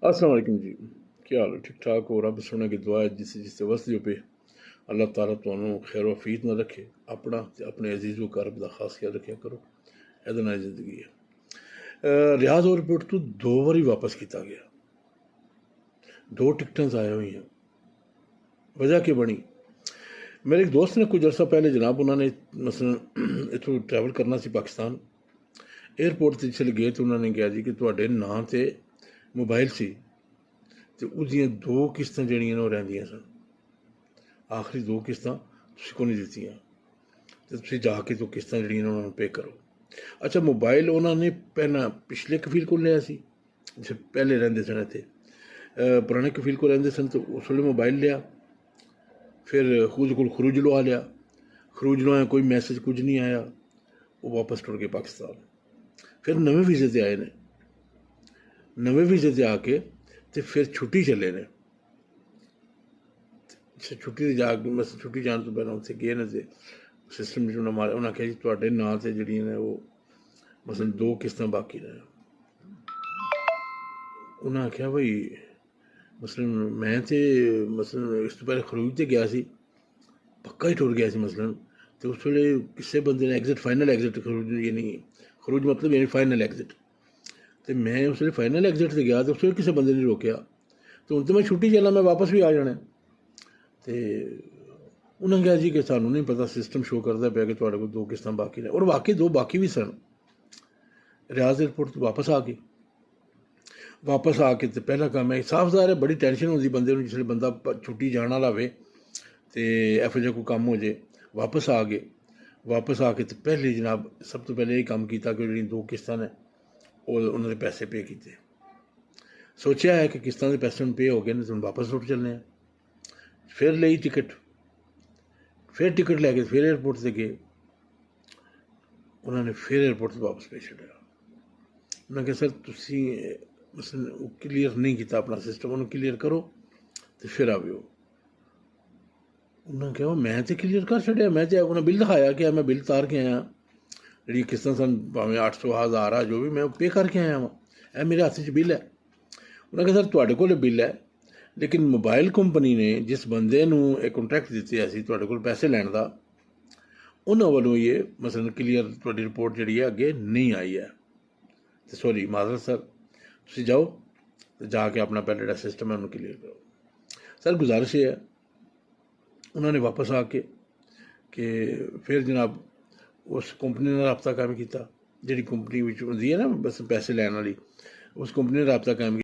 अस्सलाम वालेकुम जी। क्या हाल है? ठीक ठाक हो? रब सोने की दुआ है जिस जिससे वस जो पे अल्लाह ताला तुहानू खैर वफीत न रखे, अपना ते अपने अजीज़ व करब दा खास ख्याल रखा करो। एहदे नाल जिंदगी है। रियाज एयरपोर्ट तो दो बारी वापस किया गया, दो टिकटां ज़ाया हुई हैं। वजह की बनी? मेरे एक दोस्त ने कुछ अर्सा पहले जनाब उन्होंने मसलन इथों ट्रैवल करना सी पाकिस्तान, एयरपोर्ट ते चले गए तो उन्होंने कहा जी कि तुहाडे नां ते मोबाइल सी ते उसदियां दो किस्तां जड़ियां ने ओह रहिंदियां सन। आखिरी दो किस्तां तुसीं को नहीं दित्तियां ते तुसीं जाके तो किस्तां जड़ियां ने उन्हां नूं पे करो। अच्छा, मोबाइल उन्होंने पहला पिछले कफील को लिया सी, जिस पहले रहिंदे सन इत्थे पुराने कफील को रहिंदे सन, तो उस वेले मोबाइल लिया, फिर खुद को खरूज लवा लिया, खरूज लवाया कोई मैसेज कुछ नहीं आया, वो वापस टुर गए पाकिस्तान। फिर नवे वीजे ते आए ने, नवे वीजे ते आके ते फिर छुट्टी चले ने। छुट्टी ते जाके बस छुट्टी जाने तो पहले उत्थे गए ने ते सिस्टम च उन्हें मारे, उन्हें आखेआ जी तुहाडे नां ते जड़ियां ने वो मसलन दो किस्तां बाकी ने। उन्हें आखेआ भाई मसलन मैं ते मसलन इस तो पहले खरूज ते गया सी, पक्का ही टुर गया सी मसलन, तो उस वेले किसी बंदे ने एग्जिट फाइनल एग्जिट खरूज यानी खरूज मतलब यानी फाइनल एग्जिट, तो मैं उस वेले फाइनल एग्जिट से गया तो उस वेले किसी बंदे ने रोकया, तो हुण तो मैं छुट्टी चला, मैं वापस भी आ जाना। तो उन्हें कहा जी कि सानू नहीं पता, सिस्टम शो करता पाया कि तुहाडे कोल दो किस्तां बाकी ने, और वाकई दो बाकी भी सन। रियाज एयरपोर्ट तो वापस आ गए, वापस आके तो पहला काम है साफ ज़ाहिर है बड़ी टेंशन होती बंदे नूं, जिसले बंदा छुट्टी जाने वाला होवे ते एहो जिहा कोई कम हो जाए। वापस आ गए, वापस आके तो पहले जनाब सब तो पहले ये काम किया कि जिहड़ियां दो किस्तां ने उन्होंने पैसे पे किए। सोचा है कि किस्तां के पैसे हुण पे हो गए ने तो हुण वापस लुट चलने हैं। फिर ली टिकट, फिर टिकट लैके फिर एयरपोर्ट से गए, उन्होंने फिर एयरपोर्ट से वापस भेज छड्डिया। उन्होंने कहा सर तुसीं मसलन क्लीयर नहीं किया अपना सिस्टम, उन्होंने क्लीयर करो तो फिर आविओ। उन्होंने कहा मैं तो क्लीयर कर छड्डिया, मैं तो उन्हें बिल दिखाया कि मैं बिल तार के आया, जी किस्तां सन भावें 800 1000 आ जो भी मैं पे करके आया वहाँ, यह मेरे हाथ च बिल है। उन्होंने कहा सर तुहाडे कोल बिल है, लेकिन मोबाइल कंपनी ने जिस बंदे नूं एक कॉन्ट्रैक्ट दित्ता सी तुहाडे कोल पैसे लैण दा, उन्होंने वालों ये मसलन क्लीयर तुहाडी रिपोर्ट जिहड़ी है अगे नहीं आई है, तो सॉरी माजरत सर तुसीं जाओ तो जाके अपना पहले जो सिस्टम है उन्होंने क्लीयर करो। सर गुजारिश है उन्होंने वापस आके कि फिर जनाब उस कंपनी ने रबता कायम किया, जी कंपनी होंदी है ना बस पैसे लैन वाली, उस कंपनी ने रबता कायम